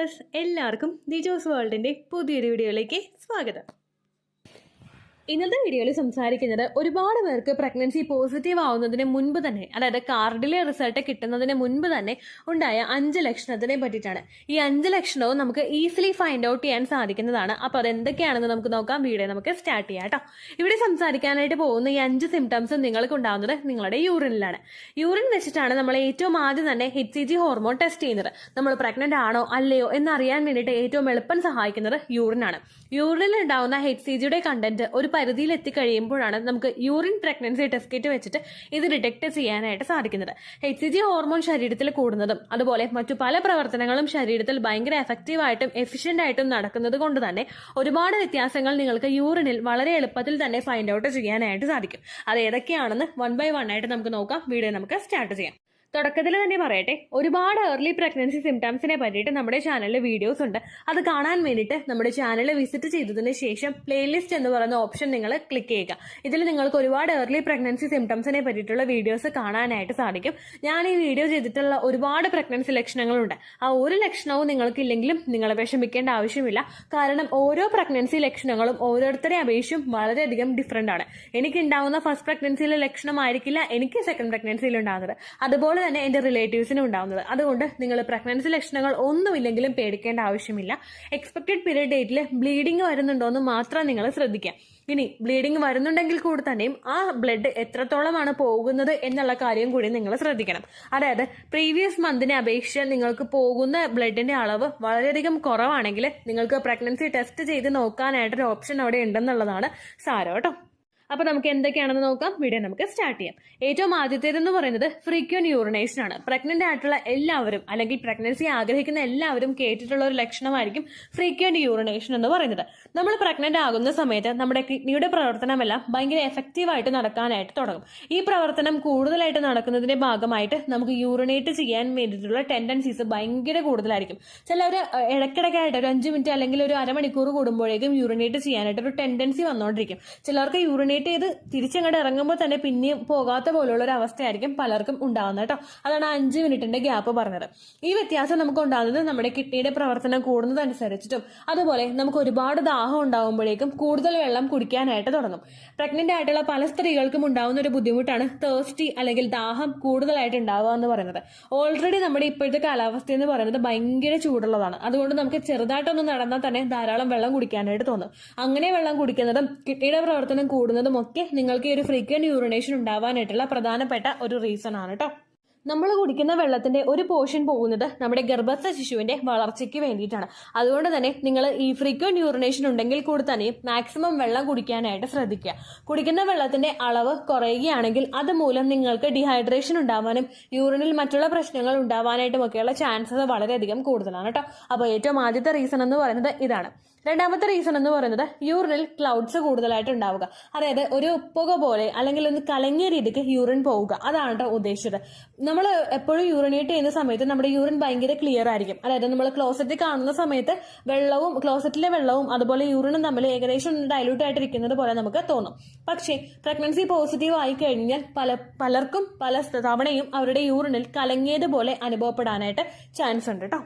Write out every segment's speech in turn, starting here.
Viewers, എല്ലാവർക്കും ദിജോസ് വേൾഡിൻ്റെ പുതിയൊരു വീഡിയോയിലേക്ക് സ്വാഗതം. ഇന്നത്തെ വീഡിയോയിൽ സംസാരിക്കുന്നത് ഒരുപാട് പേർക്ക് പ്രഗ്നൻസി പോസിറ്റീവ് ആവുന്നതിന് മുൻപ് തന്നെ, അതായത് കാർഡിലെ റിസൾട്ട് കിട്ടുന്നതിന് മുൻപ് തന്നെ ഉണ്ടായ 5 ലക്ഷണത്തിനെ പറ്റിയിട്ടാണ്. ഈ 5 ലക്ഷണവും നമുക്ക് ഈസിലി ഫൈൻഡ് ഔട്ട് ചെയ്യാൻ സാധിക്കുന്നതാണ്. അപ്പോൾ അതെന്തൊക്കെയാണെന്ന് നമുക്ക് നോക്കാം. വീഡിയോ നമുക്ക് സ്റ്റാർട്ട് ചെയ്യാം കേട്ടോ. ഇവിടെ സംസാരിക്കാനായിട്ട് പോകുന്ന ഈ 5 സിംറ്റംസും നിങ്ങൾക്ക് ഉണ്ടാകുന്നത് നിങ്ങളുടെ യൂറിനിലാണ്. യൂറിൻ വെച്ചിട്ടാണ് നമ്മൾ ഏറ്റവും ആദ്യം തന്നെ HCG ഹോർമോൺ ടെസ്റ്റ് ചെയ്യുന്നത്. നമ്മൾ പ്രഗ്നന്റ് ആണോ അല്ലയോ എന്നറിയാൻ വേണ്ടിയിട്ട് ഏറ്റവും എളുപ്പം സഹായിക്കുന്നത് യൂറിനാണ്. യൂറിനിൽ ഉണ്ടാവുന്ന HCGയുടെ കണ്ടന്റ് ഒരു പരിധിയിൽ എത്തിക്കഴിയുമ്പോഴാണ് നമുക്ക് യൂറിൻ പ്രഗ്നൻസി ടെസ്റ്റ് കിറ്റ് വെച്ചിട്ട് ഇത് ഡിറ്റക്ട് ചെയ്യാനായിട്ട് സാധിക്കുന്നത്. HCG ഹോർമോൺ ശരീരത്തിൽ കൂടുന്നതും അതുപോലെ മറ്റു പല പ്രവർത്തനങ്ങളും ശരീരത്തിൽ ഭയങ്കര എഫക്റ്റീവായിട്ടും എഫിഷ്യന്റ് ആയിട്ടും നടക്കുന്നത് കൊണ്ട് തന്നെ ഒരുപാട് വ്യത്യാസങ്ങൾ നിങ്ങൾക്ക് യൂറിനിൽ വളരെ എളുപ്പത്തിൽ തന്നെ ഫൈൻഡ് ഔട്ട് ചെയ്യാനായിട്ട് സാധിക്കും. അത് ഏതൊക്കെയാണെന്ന് 1 by 1 ആയിട്ട് നമുക്ക് നോക്കാം. വീഡിയോ നമുക്ക് സ്റ്റാർട്ട് ചെയ്യാം. തുടക്കത്തിൽ തന്നെ പറയട്ടെ, ഒരുപാട് ഏർലി പ്രഗ്നൻസി സിംറ്റംസിനെ പറ്റിയിട്ട് നമ്മുടെ ചാനലിൽ വീഡിയോസ് ഉണ്ട്. അത് കാണാൻ വേണ്ടിയിട്ട് നമ്മുടെ ചാനൽ വിസിറ്റ് ചെയ്തതിന് ശേഷം പ്ലേലിസ്റ്റ് എന്ന് പറയുന്ന ഓപ്ഷൻ നിങ്ങൾ ക്ലിക്ക് ചെയ്യുക. ഇതിൽ നിങ്ങൾക്ക് ഒരുപാട് ഏർലി പ്രഗ്നൻസി സിംറ്റംസിനെ പറ്റിയിട്ടുള്ള വീഡിയോസ് കാണാനായിട്ട് സാധിക്കും. ഞാൻ ഈ വീഡിയോ ചെയ്തിട്ടുള്ള ഒരുപാട് പ്രഗ്നൻസി ലക്ഷണങ്ങളുണ്ട്. ആ ഒരു ലക്ഷണവും നിങ്ങൾക്കില്ലെങ്കിലും നിങ്ങൾ വിഷമിക്കേണ്ട ആവശ്യമില്ല. കാരണം ഓരോ പ്രഗ്നൻസി ലക്ഷണങ്ങളും ഓരോരുത്തരെ അപേക്ഷിച്ചും വളരെയധികം ഡിഫറെന്റ് ആണ്. എനിക്കുണ്ടാവുന്ന ഫസ്റ്റ് പ്രഗ്നൻസിയിലെ ലക്ഷണമായിരിക്കില്ല എനിക്ക് സെക്കൻഡ് പ്രഗ്നൻസിയിൽ ഉണ്ടാകുന്നത്. അതുപോലെ തന്നെ എന്റെ റിലേറ്റീവ്സിനും ഉണ്ടാവുന്നത്. അതുകൊണ്ട് നിങ്ങൾ പ്രഗ്നൻസി ലക്ഷണങ്ങൾ ഒന്നുമില്ലെങ്കിലും പേടിക്കേണ്ട ആവശ്യമില്ല. എക്സ്പെക്ടഡ് പീരിയഡ് ഡേറ്റിൽ ബ്ലീഡിംഗ് വരുന്നുണ്ടോ എന്ന് മാത്രം നിങ്ങൾ ശ്രദ്ധിക്കുക. ഇനി ബ്ലീഡിംഗ് വരുന്നുണ്ടെങ്കിൽ കൂടി തന്നെയും ആ ബ്ലഡ് എത്രത്തോളമാണ് പോകുന്നത് എന്നുള്ള കാര്യം കൂടി നിങ്ങൾ ശ്രദ്ധിക്കണം. അതായത് പ്രീവിയസ് മന്തിനെ അപേക്ഷിച്ച് നിങ്ങൾക്ക് പോകുന്ന ബ്ലഡിന്റെ അളവ് വളരെയധികം കുറവാണെങ്കിൽ നിങ്ങൾക്ക് പ്രഗ്നൻസി ടെസ്റ്റ് ചെയ്ത് നോക്കാനായിട്ടൊരു ഓപ്ഷൻ അവിടെ ഉണ്ടെന്നുള്ളതാണ് സാരം കേട്ടോ. അപ്പൊ നമുക്ക് എന്തൊക്കെയാണെന്ന് നോക്കാം. വീഡിയോ നമുക്ക് സ്റ്റാർട്ട് ചെയ്യാം. ഏറ്റവും ആദ്യത്തേതെന്ന് പറയുന്നത് ഫ്രീക്വന്റ് യൂറിനേഷൻ ആണ്. പ്രഗ്നന്റ് ആയിട്ടുള്ള എല്ലാവരും അല്ലെങ്കിൽ പ്രഗ്നൻസി ആഗ്രഹിക്കുന്ന എല്ലാവരും കേട്ടിട്ടുള്ള ഒരു ലക്ഷണമായിരിക്കും ഫ്രീക്വന്റ് യൂറിനേഷൻ എന്ന് പറയുന്നത്. നമ്മൾ പ്രഗ്നന്റ് ആകുന്ന സമയത്ത് നമ്മുടെ കിഡ്നിയുടെ പ്രവർത്തനമെല്ലാം ഭയങ്കര എഫക്റ്റീവായിട്ട് നടക്കാനായിട്ട് തുടങ്ങും. ഈ പ്രവർത്തനം കൂടുതലായിട്ട് നടക്കുന്നതിന്റെ ഭാഗമായിട്ട് നമുക്ക് യൂറിനേറ്റ് ചെയ്യാൻ വേണ്ടിയിട്ടുള്ള ടെൻഡൻസീസ് ഭയങ്കര കൂടുതലായിരിക്കും. ചിലർ ഇടയ്ക്കിടയ്ക്കായിട്ട് ഒരു 5 മിനിറ്റ് അല്ലെങ്കിൽ ഒരു അരമണിക്കൂർ കൂടുമ്പോഴേക്കും യൂറിനേറ്റ് ചെയ്യാനായിട്ട് ഒരു ടെൻഡൻസി വന്നുകൊണ്ടിരിക്കും. ചിലർക്ക് യൂറിനേറ്റ് ചെയ്ത് തിരിച്ചങ്ങോട്ട് ഇറങ്ങുമ്പോൾ തന്നെ പിന്നെയും പോകാത്ത പോലുള്ള ഒരു അവസ്ഥയായിരിക്കും പലർക്കും ഉണ്ടാകുന്നത് കേട്ടോ. അതാണ് 5 മിനിറ്റിന്റെ ഗ്യാപ്പ് പറഞ്ഞത്. ഈ വ്യത്യാസം നമുക്ക് ഉണ്ടാകുന്നത് നമ്മുടെ കിഡ്നിയുടെ പ്രവർത്തനം കൂടുന്നതനുസരിച്ചിട്ടും അതുപോലെ നമുക്ക് ഒരുപാട് ദാഹം ഉണ്ടാകുമ്പോഴേക്കും കൂടുതൽ വെള്ളം കുടിക്കാനായിട്ട് തുടങ്ങും. പ്രഗ്നന്റ് ആയിട്ടുള്ള പല സ്ത്രീകൾക്കും ഉണ്ടാകുന്ന ഒരു ബുദ്ധിമുട്ടാണ് തേഴ്സ്റ്റി അല്ലെങ്കിൽ ദാഹം കൂടുതലായിട്ട് ഉണ്ടാവുക എന്ന് പറയുന്നത്. ഓൾറെഡി നമ്മുടെ ഇപ്പോഴത്തെ കാലാവസ്ഥ എന്ന് പറയുന്നത് ഭയങ്കര ചൂടുള്ളതാണ്. അതുകൊണ്ട് നമുക്ക് ചെറുതായിട്ടൊന്ന് നടന്നാൽ തന്നെ ധാരാളം വെള്ളം കുടിക്കാനായിട്ട് തോന്നും. അങ്ങനെ വെള്ളം കുടിക്കുന്നതും കിഡ്നിയുടെ പ്രവർത്തനം കൂടുന്നതും ഒക്കെ നിങ്ങൾക്ക് ഈ ഒരു ഫ്രീക്വന്റ് യൂറിനേഷൻ ഉണ്ടാവാനായിട്ടുള്ള പ്രധാനപ്പെട്ട ഒരു റീസൺ ആണ് കേട്ടോ. നമ്മൾ കുടിക്കുന്ന വെള്ളത്തിന്റെ ഒരു പോർഷൻ പോകുന്നത് നമ്മുടെ ഗർഭസ്ഥ ശിശുവിന്റെ വളർച്ചയ്ക്ക് വേണ്ടിയിട്ടാണ്. അതുകൊണ്ട് തന്നെ നിങ്ങൾ ഈ ഫ്രീക്വന്റ് യൂറിനേഷൻ ഉണ്ടെങ്കിൽ കൂടി തന്നെയും മാക്സിമം വെള്ളം കുടിക്കാനായിട്ട് ശ്രദ്ധിക്കുക. കുടിക്കുന്ന വെള്ളത്തിന്റെ അളവ് കുറയുകയാണെങ്കിൽ അതുമൂലം നിങ്ങൾക്ക് ഡീഹൈഡ്രേഷൻ ഉണ്ടാവാനും യൂറിനിൽ മറ്റുള്ള പ്രശ്നങ്ങൾ ഉണ്ടാവാനായിട്ടും ഒക്കെയുള്ള ചാൻസസ് വളരെയധികം കൂടുതലാണ് കേട്ടോ. അപ്പോൾ ഏറ്റവും ആദ്യത്തെ റീസൺ എന്ന് പറയുന്നത് ഇതാണ്. രണ്ടാമത്തെ റീസൺ എന്ന് പറയുന്നത് യൂറിനിൽ ക്ലൗഡ്സ് കൂടുതലായിട്ട് ഉണ്ടാവുക. അതായത് ഒരു പുക പോലെ അല്ലെങ്കിൽ ഒന്ന് കലങ്ങിയ രീതിക്ക് യൂറിൻ പോവുക. അതാണ് കേട്ടോ ഉദ്ദേശിച്ചത്. നമ്മൾ എപ്പോഴും യൂറിനേറ്റ് ചെയ്യുന്ന സമയത്ത് നമ്മുടെ യൂറിൻ ഭയങ്കര ക്ലിയർ ആയിരിക്കും. അതായത് നമ്മൾ ക്ലോസറ്റിൽ കാണുന്ന സമയത്ത് വെള്ളവും ക്ലോസറ്റിലെ വെള്ളവും അതുപോലെ യൂറിനും തമ്മിൽ ഏകദേശം ഡൈലൂട്ട് ആയിട്ടിരിക്കുന്നത് പോലെ നമുക്ക് തോന്നും. പക്ഷേ പ്രഗ്നൻസി പോസിറ്റീവ് ആയി കഴിഞ്ഞാൽ പലർക്കും പല തവണയും അവരുടെ യൂറിനിൽ കലങ്ങിയതുപോലെ അനുഭവപ്പെടാനായിട്ട് ചാൻസ് ഉണ്ട് കേട്ടോ.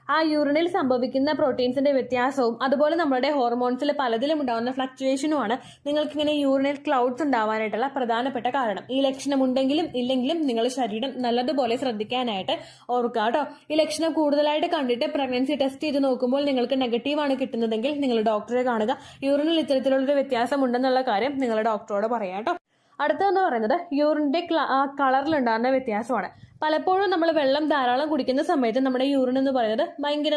ആ യൂറിനിൽ സംഭവിക്കുന്ന പ്രോട്ടീൻസിന്റെ വ്യത്യാസവും അതുപോലെ നമ്മുടെ ഹോർമോൺസിൽ പലതിലും ഉണ്ടാകുന്ന ഫ്ലക്ച്വേഷനുമാണ് നിങ്ങൾക്കിങ്ങനെ യൂറിനൽ ക്ലൗഡ്സ് ഉണ്ടാവാനായിട്ടുള്ള പ്രധാനപ്പെട്ട കാരണം. ഈ ലക്ഷണം ഉണ്ടെങ്കിലും ഇല്ലെങ്കിലും നിങ്ങൾ ശരീരം നല്ലതുപോലെ ശ്രദ്ധിക്കാനായിട്ട് ഓർക്കുക കേട്ടോ. ഈ ലക്ഷണം കൂടുതലായിട്ട് കണ്ടിട്ട് പ്രഗ്നൻസി ടെസ്റ്റ് ചെയ്ത് നോക്കുമ്പോൾ നിങ്ങൾക്ക് നെഗറ്റീവാണ് കിട്ടുന്നതെങ്കിൽ നിങ്ങൾ ഡോക്ടറെ കാണുക. യൂറിനിൽ ഇത്തരത്തിലുള്ളൊരു വ്യത്യാസം ഉണ്ടെന്നുള്ള കാര്യം നിങ്ങൾ ഡോക്ടറോട് പറയാം കേട്ടോ. അടുത്തതെന്ന് പറയുന്നത് യൂറിന്റെ കളറിലുണ്ടാകുന്ന വ്യത്യാസമാണ്. പലപ്പോഴും നമ്മൾ വെള്ളം ധാരാളം കുടിക്കുന്ന സമയത്ത് നമ്മുടെ യൂറിൻ എന്ന് പറയുന്നത് ഭയങ്കര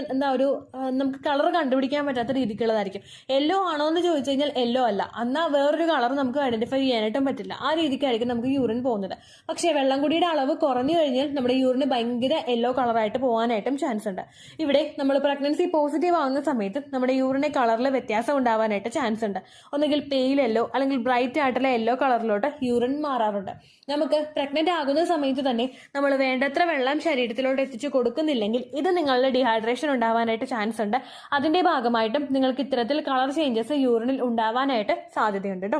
നമുക്ക് കളർ കണ്ടുപിടിക്കാൻ പറ്റാത്ത രീതിക്കുള്ളതായിരിക്കും. യെല്ലോ ആണോ എന്ന് ചോദിച്ചു കഴിഞ്ഞാൽ യെല്ലോ അല്ല, എന്നാൽ വേറൊരു കളർ നമുക്ക് ഐഡന്റിഫൈ ചെയ്യാനായിട്ടും പറ്റില്ല. ആ രീതിക്കായിരിക്കും നമുക്ക് യൂറിൻ പോകുന്നത്. പക്ഷേ വെള്ളം കുടിയുടെ അളവ് കുറഞ്ഞു കഴിഞ്ഞാൽ നമ്മുടെ യൂറിന് ഭയങ്കര യെല്ലോ കളറായിട്ട് പോകാനായിട്ടും ചാൻസ് ഉണ്ട്. ഇവിടെ നമ്മൾ പ്രഗ്നൻസി പോസിറ്റീവ് ആവുന്ന സമയത്ത് നമ്മുടെ യൂറിന്റെ കളറിൽ വ്യത്യാസം ഉണ്ടാവാനായിട്ട് ചാൻസ് ഉണ്ട്. ഒന്നുകിൽ പെയിൽ യെല്ലോ അല്ലെങ്കിൽ ബ്രൈറ്റ് ആയിട്ടുള്ള യെല്ലോ കളറിലോട്ട് യൂറിൻ മാറാറുണ്ട്. നമുക്ക് പ്രഗ്നന്റ് ആകുന്ന സമയത്ത് തന്നെ നമ്മൾ വേണ്ടത്ര വെള്ളം ശരീരത്തിലോട്ട് എത്തിച്ചു കൊടുക്കുന്നില്ലെങ്കിൽ ഇത് നിങ്ങളുടെ ഡീഹൈഡ്രേഷൻ ഉണ്ടാവാനായിട്ട് ചാൻസ് ഉണ്ട്. അതിന്റെ ഭാഗമായിട്ടും നിങ്ങൾക്ക് ഇത്തരത്തിൽ കളർ ചേഞ്ചസ് യൂറിനിൽ ഉണ്ടാവാനായിട്ട് സാധ്യതയുണ്ട് കേട്ടോ.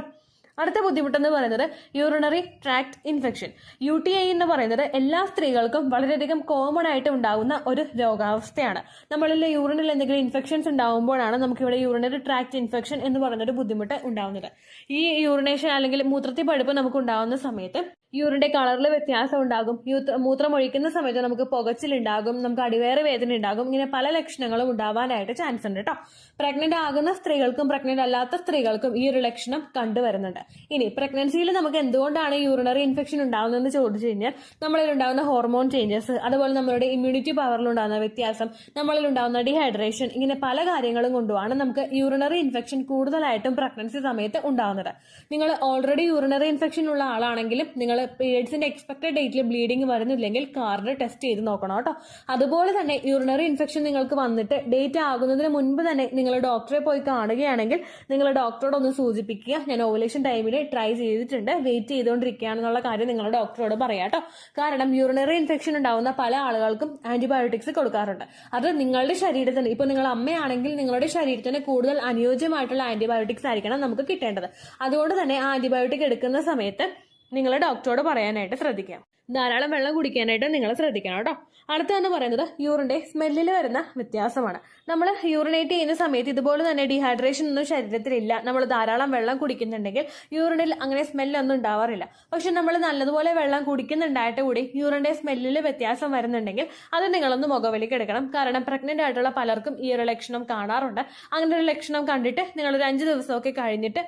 അടുത്ത ബുദ്ധിമുട്ടെന്ന് പറയുന്നത് യൂറിനറി ട്രാക്ട് ഇൻഫെക്ഷൻ. UTI എന്ന് പറയുന്നത് എല്ലാ സ്ത്രീകൾക്കും വളരെയധികം കോമൺ ആയിട്ട് ഉണ്ടാകുന്ന ഒരു രോഗാവസ്ഥയാണ്. നമ്മളിൽ യൂറിനിൽ എന്തെങ്കിലും ഇൻഫെക്ഷൻസ് ഉണ്ടാകുമ്പോഴാണ് നമുക്കിവിടെ യൂറിനറി ട്രാക്ട് ഇൻഫെക്ഷൻ എന്ന് പറയുന്നൊരു ബുദ്ധിമുട്ട് ഉണ്ടാകുന്നത്. ഈ യൂറിനേഷൻ അല്ലെങ്കിൽ മൂത്രത്തിൽ പഴുപ്പ് നമുക്ക് ഉണ്ടാകുന്ന സമയത്ത് യൂറിന്റെ കളറിൽ വ്യത്യാസം ഉണ്ടാകും. മൂത്രം ഒഴിക്കുന്ന സമയത്ത് നമുക്ക് പുകച്ചിലുണ്ടാകും, നമുക്ക് അടിവയറ് വേദന ഉണ്ടാകും. ഇങ്ങനെ പല ലക്ഷണങ്ങളും ഉണ്ടാവാനായിട്ട് ചാൻസ് ഉണ്ട് കേട്ടോ. പ്രഗ്നന്റ് ആകുന്ന സ്ത്രീകൾക്കും പ്രഗ്നന്റ് അല്ലാത്ത സ്ത്രീകൾക്കും ഈ ഒരു ലക്ഷണം കണ്ടുവരുന്നുണ്ട്. ഇനി പ്രഗ്നൻസിയിൽ നമുക്ക് എന്തുകൊണ്ടാണ് യൂറിനറി ഇൻഫെക്ഷൻ ഉണ്ടാകുന്നതെന്ന് ചോദിച്ചു കഴിഞ്ഞാൽ നമ്മളിൽ ഉണ്ടാകുന്ന ഹോർമോൺ ചേഞ്ചസ്, അതുപോലെ നമ്മളുടെ ഇമ്മ്യൂണിറ്റി പവറിൽ ഉണ്ടാകുന്ന വ്യത്യാസം, നമ്മളിൽ ഉണ്ടാകുന്ന ഡീഹൈഡ്രേഷൻ, ഇങ്ങനെ പല കാര്യങ്ങളും കൊണ്ടുമാണ് നമുക്ക് യൂറിനറി ഇൻഫെക്ഷൻ കൂടുതലായിട്ടും പ്രഗ്നൻസി സമയത്ത് ഉണ്ടാകുന്നത്. നിങ്ങൾ ഓൾറെഡി യൂറിനറി ഇൻഫെക്ഷൻ ഉള്ള ആളാണെങ്കിലും നിങ്ങൾ പീരിയഡ്സിന്റെ എക്സ്പെക്ടഡ് ഡേറ്റിൽ ബ്ലീഡിംഗ് വരുന്നില്ലെങ്കിൽ കാർഡ് ടെസ്റ്റ് ചെയ്ത് നോക്കണം കേട്ടോ. അതുപോലെ തന്നെ യൂറിനറി ഇൻഫെക്ഷൻ നിങ്ങൾക്ക് വന്നിട്ട് ഡേറ്റ് ആകുന്നതിന് മുൻപ് തന്നെ നിങ്ങൾ ഡോക്ടറെ പോയി കാണുകയാണെങ്കിൽ നിങ്ങൾ ഡോക്ടറോട് ഒന്ന് സൂചിപ്പിക്കുക, ഞാൻ ഓവുലേഷൻ ടൈമിൽ ട്രൈ ചെയ്തിട്ടുണ്ട്, വെയിറ്റ് ചെയ്തുകൊണ്ടിരിക്കുകയാണെന്നുള്ള കാര്യം നിങ്ങൾ ഡോക്ടറോട് പറയാം കേട്ടോ. കാരണം യൂറിനറി ഇൻഫെക്ഷൻ ഉണ്ടാവുന്ന പല ആളുകൾക്കും ആന്റിബയോട്ടിക്സ് കൊടുക്കാറുണ്ട്. അത് നിങ്ങളുടെ ശരീരത്തിന്, ഇപ്പോൾ നിങ്ങൾ അമ്മയാണെങ്കിൽ നിങ്ങളുടെ ശരീരത്തിന് കൂടുതൽ അനുയോജ്യമായിട്ടുള്ള ആന്റിബയോട്ടിക്സ് ആയിരിക്കണം നമുക്ക് കിട്ടേണ്ടത്. അതുകൊണ്ട് തന്നെ ആ ആന്റിബയോട്ടിക് എടുക്കുന്ന സമയത്ത് നിങ്ങൾ ഡോക്ടറോട് പറയാനായിട്ട് ശ്രദ്ധിക്കാം. ധാരാളം വെള്ളം കുടിക്കാനായിട്ട് നിങ്ങൾ ശ്രദ്ധിക്കണം കേട്ടോ. അടുത്തതെന്ന് പറയുന്നത് യൂറിന്റെ സ്മെല്ലിൽ വരുന്ന വ്യത്യാസമാണ്. നമ്മൾ യൂറിനേറ്റ് ചെയ്യുന്ന സമയത്ത് ഇതുപോലെ തന്നെ ഡീഹൈഡ്രേഷൻ ഒന്നും ശരീരത്തിലില്ല, നമ്മൾ ധാരാളം വെള്ളം കുടിക്കുന്നുണ്ടെങ്കിൽ യൂറിനിൽ അങ്ങനെ സ്മെല്ലൊന്നും ഉണ്ടാവാറില്ല. പക്ഷെ നമ്മൾ നല്ലതുപോലെ വെള്ളം കുടിക്കുന്നുണ്ടായിട്ട് കൂടി യൂറിന്റെ സ്മെല്ലിൽ വ്യത്യാസം വരുന്നുണ്ടെങ്കിൽ അത് നിങ്ങളൊന്ന് മുഖവിലേക്ക് എടുക്കണം. കാരണം പ്രഗ്നന്റ് ആയിട്ടുള്ള പലർക്കും ഈ ഒരു ലക്ഷണം കാണാറുണ്ട്. അങ്ങനെ ഒരു ലക്ഷണം കണ്ടിട്ട് നിങ്ങളൊരു 5 ദിവസമൊക്കെ കഴിഞ്ഞിട്ട്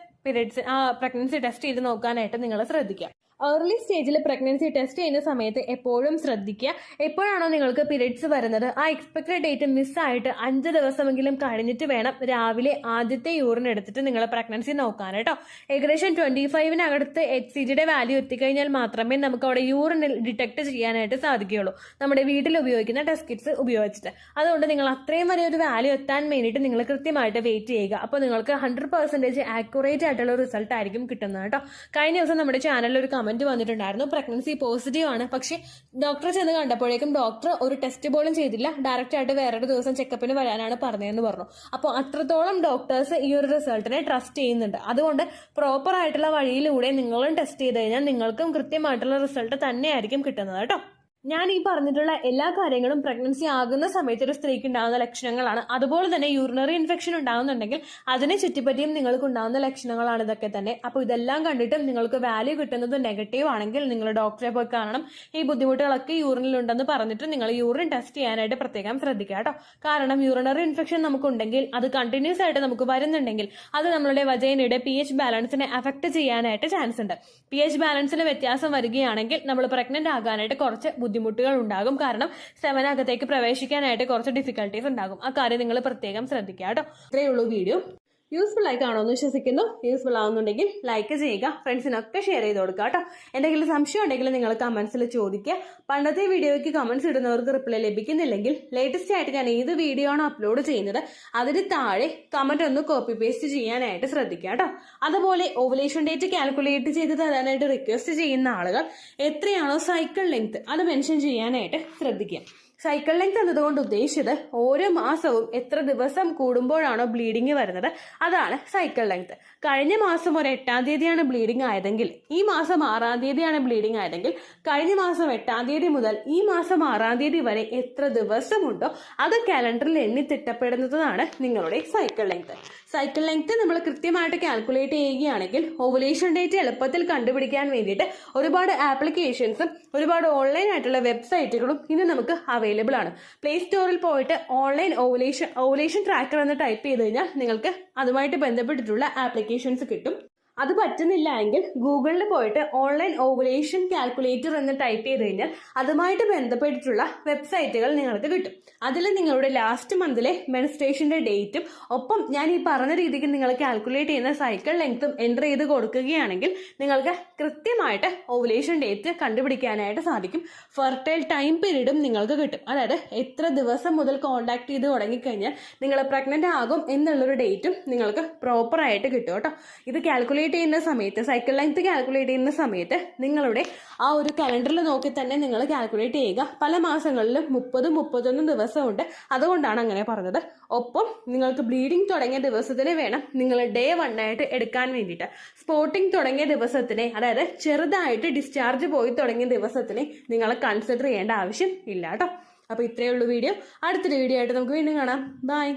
പ്രഗ്നൻസി ടെസ്റ്റ് ചെയ്ത് നോക്കാനായിട്ട് നിങ്ങൾ ശ്രദ്ധിക്കുക. ഏർലി സ്റ്റേജിൽ പ്രഗ്നൻസി ടെസ്റ്റ് ചെയ്യുന്ന സമയത്ത് എപ്പോഴും ശ്രദ്ധിക്കുക, എപ്പോഴാണോ നിങ്ങൾക്ക് പീരിയഡ്സ് വരുന്നത് ആ എക്സ്പെക്ടഡ് ഡേറ്റ് മിസ്സായിട്ട് 5 ദിവസമെങ്കിലും കഴിഞ്ഞിട്ട് വേണം രാവിലെ ആദ്യത്തെ യൂറിൻ എടുത്തിട്ട് നിങ്ങൾ പ്രഗ്നൻസി നോക്കാൻ കേട്ടോ. ഏകദേശം 25-നകത്ത് HCGയുടെ വാല്യൂ എത്തിക്കഴിഞ്ഞാൽ മാത്രമേ നമുക്ക് അവിടെ യൂറിനിൽ ഡിറ്റക്ട് ചെയ്യാനായിട്ട് സാധിക്കുകയുള്ളൂ, നമ്മുടെ വീട്ടിൽ ഉപയോഗിക്കുന്ന ടെസ്റ്റ് കിറ്റ്സ് ഉപയോഗിച്ചിട്ട്. അതുകൊണ്ട് നിങ്ങൾ അത്രയും വരെ ഒരു വാല്യൂ എത്താൻ വേണ്ടിയിട്ട് നിങ്ങൾ കൃത്യമായിട്ട് വെയിറ്റ് ചെയ്യുക. അപ്പോൾ നിങ്ങൾക്ക് 100% ആക്യുറേറ്റ് ആയിട്ടുള്ള റിസൾട്ട് ആയിരിക്കും കിട്ടുന്നത് കേട്ടോ. കഴിഞ്ഞ ദിവസം നമ്മുടെ ചാനലിൽ ഒരു കമന്റ് വന്നിട്ടുണ്ടായിരുന്നു, പ്രഗ്നൻസി പോസിറ്റീവ് ആണ്, പക്ഷെ ഡോക്ടറെ ചെന്ന് കണ്ടപ്പോഴേക്കും ഡോക്ടർ ഒരു ടെസ്റ്റ് പോലും ചെയ്തില്ല, ഡയറക്റ്റ് ആയിട്ട് വേറൊരു ദിവസം ചെക്കപ്പിന് വരാനാണ് പറഞ്ഞതെന്ന് പറഞ്ഞു. അപ്പോൾ അത്രത്തോളം ഡോക്ടേഴ്സ് ഈ ഒരു റിസൾട്ടിനെ ട്രസ്റ്റ് ചെയ്യുന്നുണ്ട്. അതുകൊണ്ട് പ്രോപ്പർ ആയിട്ടുള്ള വഴിയിലൂടെ നിങ്ങളും ടെസ്റ്റ് ചെയ്ത് കഴിഞ്ഞാൽ നിങ്ങൾക്കും കൃത്യമായിട്ടുള്ള റിസൾട്ട് തന്നെയായിരിക്കും കിട്ടുന്നത് കേട്ടോ. ഞാൻ ഈ പറഞ്ഞിട്ടുള്ള എല്ലാ കാര്യങ്ങളും പ്രഗ്നൻസി ആകുന്ന സമയത്ത് ഒരു സ്ത്രീക്ക് ഉണ്ടാകുന്ന ലക്ഷണങ്ങളാണ്. അതുപോലെ തന്നെ യൂറിനറി ഇൻഫെക്ഷൻ ഉണ്ടാകുന്നുണ്ടെങ്കിൽ അതിനെ ചുറ്റിപ്പറ്റിയും നിങ്ങൾക്ക് ഉണ്ടാകുന്ന ലക്ഷണങ്ങളാണ് ഇതൊക്കെ തന്നെ. അപ്പോൾ ഇതെല്ലാം കണ്ടിട്ട് നിങ്ങൾക്ക് വാല്യൂ കിട്ടുന്നത് നെഗറ്റീവ് ആണെങ്കിൽ നിങ്ങൾ ഡോക്ടറെ പോയി കാണണം. ഈ ബുദ്ധിമുട്ടുകളൊക്കെ യൂറിനിലുണ്ടെന്ന് പറഞ്ഞിട്ട് നിങ്ങൾ യൂറിൻ ടെസ്റ്റ് ചെയ്യാനായിട്ട് പ്രത്യേകം ശ്രദ്ധിക്കുക കേട്ടോ. കാരണം യൂറിനറി ഇൻഫെക്ഷൻ നമുക്കുണ്ടെങ്കിൽ അത് കണ്ടിന്യൂസ് ആയിട്ട് നമുക്ക് വരുന്നുണ്ടെങ്കിൽ അത് നമ്മളുടെ വജൈനയുടെ pH ബാലൻസിനെ അഫക്ട് ചെയ്യാനായിട്ട് ചാൻസ് ഉണ്ട്. pH ബാലൻസിന് വ്യത്യാസം വരികയാണെങ്കിൽ നമ്മൾ പ്രഗ്നന്റ് ആകാനായിട്ട് കുറച്ച് ബുദ്ധിമുട്ടുകൾ ഉണ്ടാകും. കാരണം സെവനകത്തേക്ക് പ്രവേശിക്കാനായിട്ട് കുറച്ച് ഡിഫിക്കൽട്ടീസ് ഉണ്ടാകും. ആ കാര്യം നിങ്ങൾ പ്രത്യേകം ശ്രദ്ധിക്കുക കേട്ടോ. ഇത്രയേ ഉള്ളൂ വീഡിയോ. യൂസ്ഫുൾ ആയി കാണുമെന്ന് വിശ്വസിക്കുന്നു. യൂസ്ഫുൾ ആവുന്നുണ്ടെങ്കിൽ ലൈക്ക് ചെയ്യുക, ഫ്രണ്ട്സിനൊക്കെ ഷെയർ ചെയ്ത് കൊടുക്കുക കേട്ടോ. എന്തെങ്കിലും സംശയം ഉണ്ടെങ്കിൽ നിങ്ങൾ കമന്റ്സിൽ ചോദിക്കുക. പണ്ടത്തെ വീഡിയോയ്ക്ക് കമന്റ്സ് ഇടുന്നവർക്ക് റിപ്ലൈ ലഭിക്കുന്നില്ലെങ്കിൽ ലേറ്റസ്റ്റ് ആയിട്ട് ഞാൻ ഏത് വീഡിയോ ആണോ അപ്ലോഡ് ചെയ്യുന്നത് അതിന് താഴെ കമന്റ് ഒന്ന് കോപ്പി പേസ്റ്റ് ചെയ്യാനായിട്ട് ശ്രദ്ധിക്കുക കേട്ടോ. അതുപോലെ ഓവുലേഷൻ ഡേറ്റ് കാൽക്കുലേറ്റ് ചെയ്ത് തരാനായിട്ട് റിക്വസ്റ്റ് ചെയ്യുന്ന ആളുകൾ എത്രയാണോ സൈക്കിൾ ലെങ്ത് അത് മെൻഷൻ ചെയ്യാനായിട്ട് ശ്രദ്ധിക്കുക. സൈക്കിൾ ലെങ്ത് എന്നതുകൊണ്ട് ഉദ്ദേശിച്ചത് ഓരോ മാസവും എത്ര ദിവസം കൂടുമ്പോഴാണോ ബ്ലീഡിങ് വരുന്നത് അതാണ് സൈക്കിൾ ലെങ്ത്. കഴിഞ്ഞ മാസം ഒരു 8-ാം തീയതിയാണ് ബ്ലീഡിങ് ആയതെങ്കിൽ ഈ മാസം 6-ാം തീയതിയാണ് ബ്ലീഡിങ് ആയതെങ്കിൽ കഴിഞ്ഞ മാസം 8-ാം തീയതി മുതൽ ഈ മാസം 6-ാം തീയതി വരെ എത്ര ദിവസമുണ്ടോ അത് കാലണ്ടറിൽ എണ്ണി തിട്ടപ്പെടുന്നതാണ് നിങ്ങളുടെ സൈക്കിൾ ലെങ്ത്. സൈക്കിൾ ലെങ്ത് നമ്മൾ കൃത്യമായിട്ട് കാൽക്കുലേറ്റ് ചെയ്യുകയാണെങ്കിൽ ഓവുലേഷൻ ഡേറ്റ് എളുപ്പത്തിൽ കണ്ടുപിടിക്കാൻ വേണ്ടിയിട്ട് ഒരുപാട് ആപ്ലിക്കേഷൻസും ഒരുപാട് ഓൺലൈൻ ആയിട്ടുള്ള വെബ്സൈറ്റുകളും ഇന്ന് നമുക്ക് അവൈലബിൾ ആണ്. പ്ലേ സ്റ്റോറിൽ പോയിട്ട് ഓൺലൈൻ ഓവുലേഷൻ ട്രാക്കർ എന്ന് ടൈപ്പ് ചെയ്ത് കഴിഞ്ഞാൽ നിങ്ങൾക്ക് അതുമായിട്ട് ബന്ധപ്പെട്ടിട്ടുള്ള ആപ്ലിക്കേഷൻസ് കിട്ടും. അത് പറ്റുന്നില്ല എങ്കിൽ ഗൂഗിളിൽ പോയിട്ട് ഓൺലൈൻ ഓവുലേഷൻ കാൽക്കുലേറ്റർ എന്ന് ടൈപ്പ് ചെയ്ത് കഴിഞ്ഞാൽ അതുമായിട്ട് ബന്ധപ്പെട്ടിട്ടുള്ള വെബ്സൈറ്റുകൾ നിങ്ങൾക്ക് കിട്ടും. അതിൽ നിങ്ങളുടെ ലാസ്റ്റ് മന്തിലെ മെൻസ്ട്രേഷന്റെ ഡേറ്റും ഒപ്പം ഞാൻ ഈ പറഞ്ഞ രീതിക്ക് നിങ്ങൾ കാൽക്കുലേറ്റ് ചെയ്യുന്ന സൈക്കിൾ ലെങ്ത്തും എൻ്റർ ചെയ്ത് കൊടുക്കുകയാണെങ്കിൽ നിങ്ങൾക്ക് കൃത്യമായിട്ട് ഓവുലേഷൻ ഡേറ്റ് കണ്ടുപിടിക്കാനായിട്ട് സാധിക്കും. ഫെർട്ടൈൽ ടൈം പീരീഡും നിങ്ങൾക്ക് കിട്ടും. അതായത് എത്ര ദിവസം മുതൽ കോൺടാക്ട് ചെയ്ത് തുടങ്ങിക്കഴിഞ്ഞാൽ നിങ്ങൾ പ്രഗ്നന്റ് ആകും എന്നുള്ളൊരു ഡേറ്റും നിങ്ങൾക്ക് പ്രോപ്പറായിട്ട് കിട്ടും കേട്ടോ. ഇത് കാൽക്കുലേറ്റ് കാൽക്കുലേറ്റ് ചെയ്യുന്ന സമയത്ത്, സൈക്കിൾ ലെങ്ത് കാൽക്കുലേറ്റ് ചെയ്യുന്ന സമയത്ത് നിങ്ങളുടെ ആ ഒരു കലണ്ടറിൽ നോക്കി തന്നെ നിങ്ങൾ കാൽക്കുലേറ്റ് ചെയ്യുക. പല മാസങ്ങളിലും 30-31 ദിവസമുണ്ട്, അതുകൊണ്ടാണ് അങ്ങനെ പറഞ്ഞത്. ഒപ്പം നിങ്ങൾക്ക് ബ്ലീഡിങ് തുടങ്ങിയ ദിവസത്തിന് വേണം നിങ്ങൾ Day 1 ആയിട്ട് എടുക്കാൻ വേണ്ടിയിട്ട്. സ്പോട്ടിങ് തുടങ്ങിയ ദിവസത്തിനെ, അതായത് ചെറുതായിട്ട് ഡിസ്ചാർജ് പോയി തുടങ്ങിയ ദിവസത്തിനെ നിങ്ങൾ കൺസിഡർ ചെയ്യേണ്ട ആവശ്യം ഇല്ല കേട്ടോ. അപ്പോൾ ഇത്രയേ ഉള്ളൂ വീഡിയോ. അടുത്തൊരു വീഡിയോ ആയിട്ട് നമുക്ക് വീണ്ടും കാണാം. ബൈ.